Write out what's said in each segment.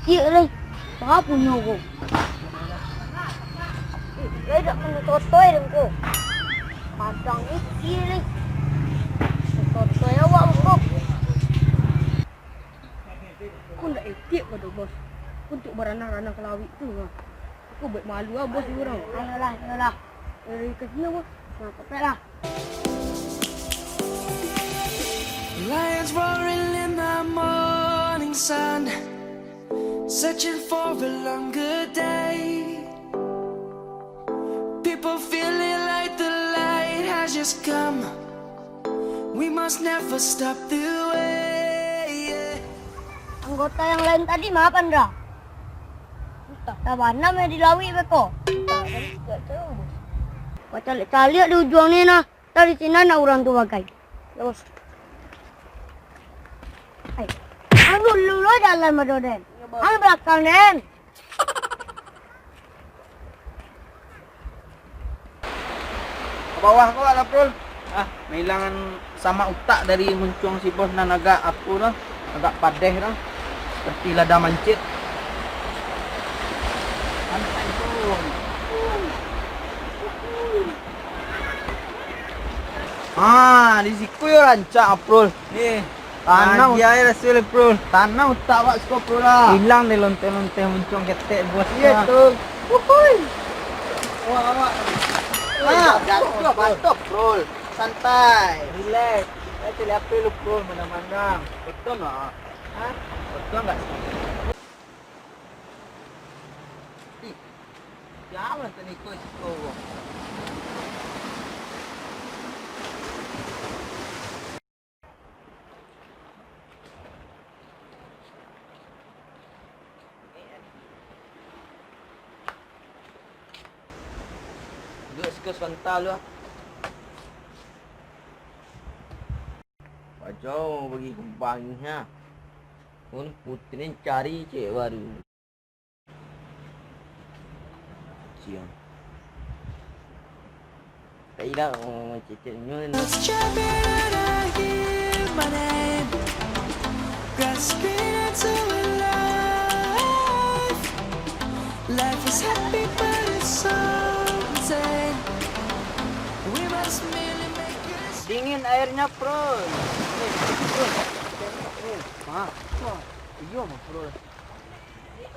kecil ni. Apa punya kau? Dah kena totoy dah kau. Padang kecil ni. Totoy awak kau. Kau nak etik kau tu bos. Untuk beranang-ranang kelawik tu. Aku buat malu lah bos orang. Ayolah. Kat sini bos. Pakai lah. Lions roaring in the morning sun, searching for a longer day. People feeling like the light has just come. We must never stop the way. Anggota yang lain tadi maafan dah. Dah mana main di lawi beko? Tak tahu bos. Kau cari di ujung ni nah. Dari sini nak orang tu pakai. Ya bos. Hai. Anu dulu jalan madoden. Anu belakang den. Ke bawah kau lah Prul. Menghilangan sama utak dari muncung si bos dan agak aku dah. Agak padeh dah. Seperti lada mancit. Santai pun. Di siku yo rancak Prul. Ni. Tanah dia rasul Prul. Tanah utak wak sko Prul lah. Hilang ni lonte-lonte muncung ketek bos. Iya tu. Wuhui. Awak. Jatuh batok Prul. Santai, relax. Saya cari apa lu Prul mana-mana. Betul tak? Betul enggak? Jangan tadi kau situ. Duduk suka sebentar lu lah. Pak Jom pergi kembang ni ha. Pun putri ni cari cik baru. Cium. Tak hilang cik ni. Champion, I hear my name, grasping into life. Life is happy but it's so insane. We must merely make it. Dingin airnya Prul. Iyo mah Prul.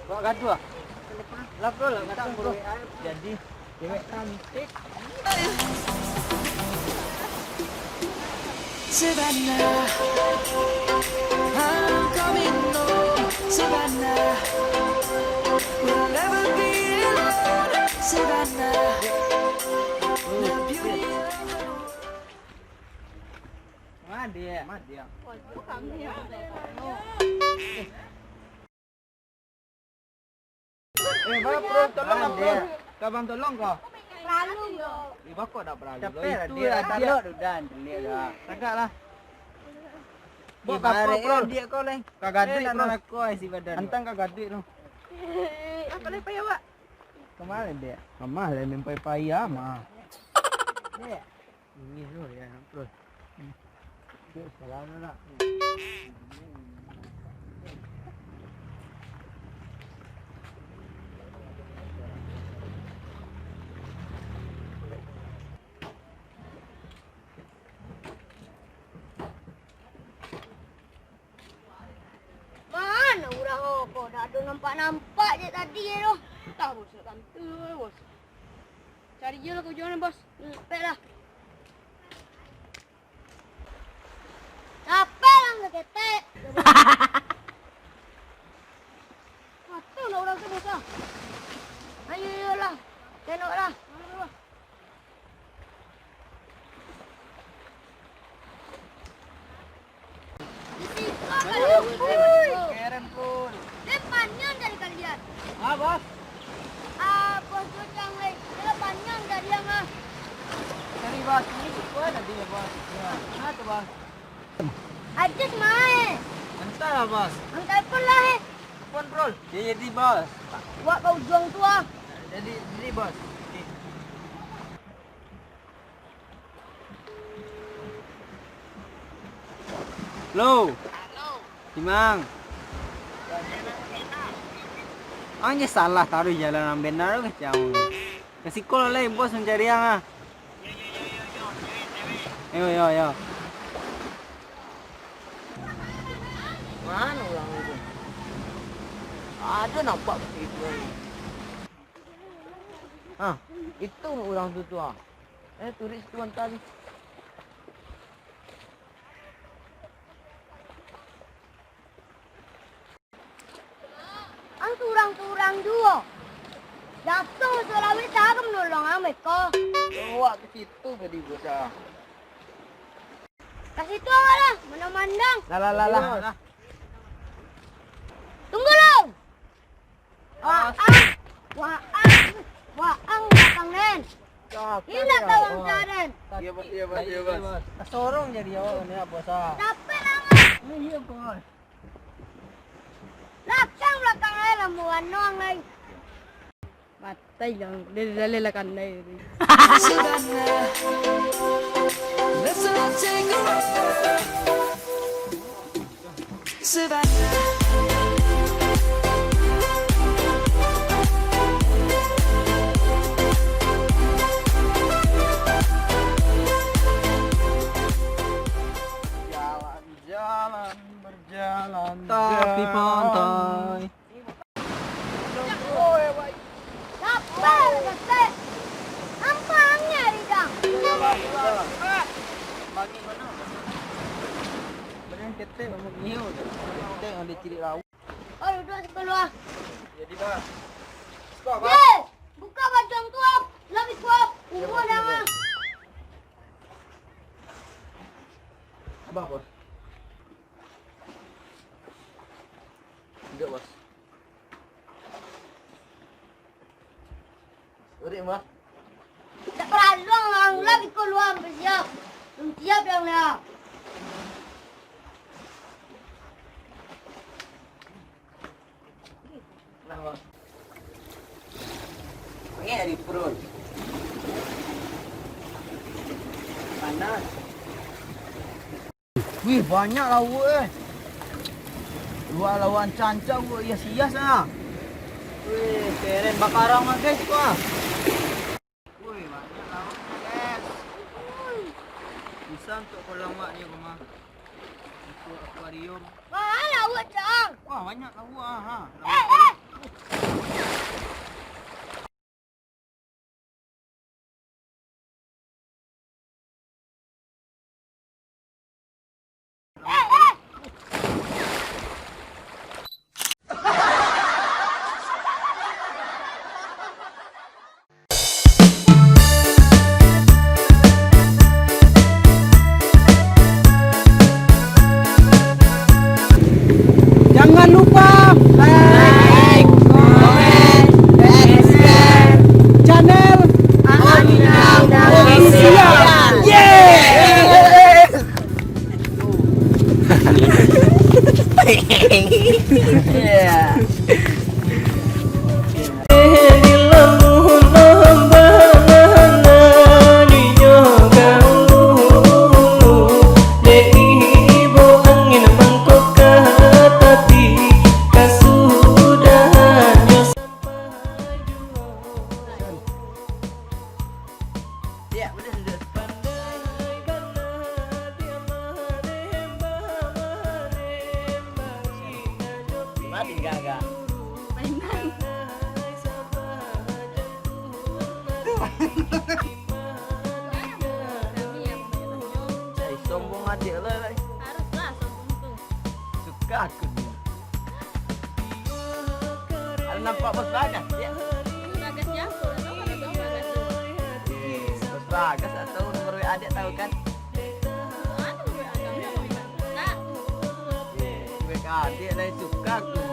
Kau gaduh ah? Lah Prul, datang Prul. Jadi cewek cantik. Savannah, I'm coming home. Savannah, we'll never be alone. Savannah, the beauty of the world. Mat dia. Bapak Prul, tolong lah Prul. Kabang tolong kau. Lalu yo. Ibu kau dah berlalu. Capek lah Itu dia, lah tak dia. ada dah, dia dah. Takaklah. Buat Gimana apa Prul? dia kau lain? Kagak duit anak Prul. aku ai si badan. Antang kagak duit tu. Apa lagi payah wak? Kemarin dia. Mama lah mempai payah mah. Dia. Ini tu ya Prul. Salah nak. Mana orang kau dah ada nampak je tadi tu. Tak bos, nak tante bos. Cari je lah kau jualan bos. Lepaslah. Capek lah nak ketek. Mata lah orang tu bos lah. Ayolah. Tengoklah. Keren Prul. Panjang dari kalian. Bos. Bos yang lain. Dia panjang dari yang Cari bos. Ini siapa tadi ya bos? Ya. Mana tu bos? Ajak main. Entah lah bos. Angkat pun lah Pun Prul. Dia jadi bos. Buat kau ujung tu ah. Jadi bos. Halo. Halo. Timang. Anja salah taruh jalan benar ke jauh. Kasih call lah bos mencari yang ah. Yo. Mana orang itu? Ada nampak begitu. Ah, itu orang tu ah. Turis tuan tadi. Ang turang-turang dua. Jatuh Sulawesi tak menolong amet ko. Bawa ke situ tadi bocah. Kasih tua lah, mana mandang. Lah. Tunggu long. Waang belakang nen. Hina tawang saden. Iya bos. Sorong jadi awak ni bos ah. Capek amat. Iya bos. Lakang belakang ay lamuan noang ay. Matay lang. Lalakan na yun. Savannah, let's all take a ride. Savannah. Jalan berjalan. Tapi pantai. Capek capek. Ampangnya ridang. Bagi mana? Benar ketek mau ngiu. Ketek ada ciri laut. Oh, duduk sekeluar. Jadi bah. Ye, buka bajang tuap. Lebih tuap. Umur nama. Abah bos. Enggak bos. Udah mbak. Tak perlu orang lagi keluar bersiap. Belum siap yang nak. Nah bos. Ini di perut. Panas. Wih banyak lauk Dua lawan cancang hias-hias ah. Wih, keren bakarang mah guys gua. Wih, banyak lauknya guys. Bisa untuk kolam maknya gua mah. Untuk akuarium. Mana awak cang? Wah, banyak lauk ah. Ha. Jangan lupa like, comment, and share channel Aminah Official. Yeah. Ya, benar. Mati enggak? Sombong adik lah. Haruslah sombong tuh. Suka aku ni. Ada nampak bos bagas ya? Bagas ya? Udah tahu kan ada bagas tuh. Bos bagas atau nomor WA adik tahu kan? Ada gue agama mau ikan. Nah, WA adik lah suka aku.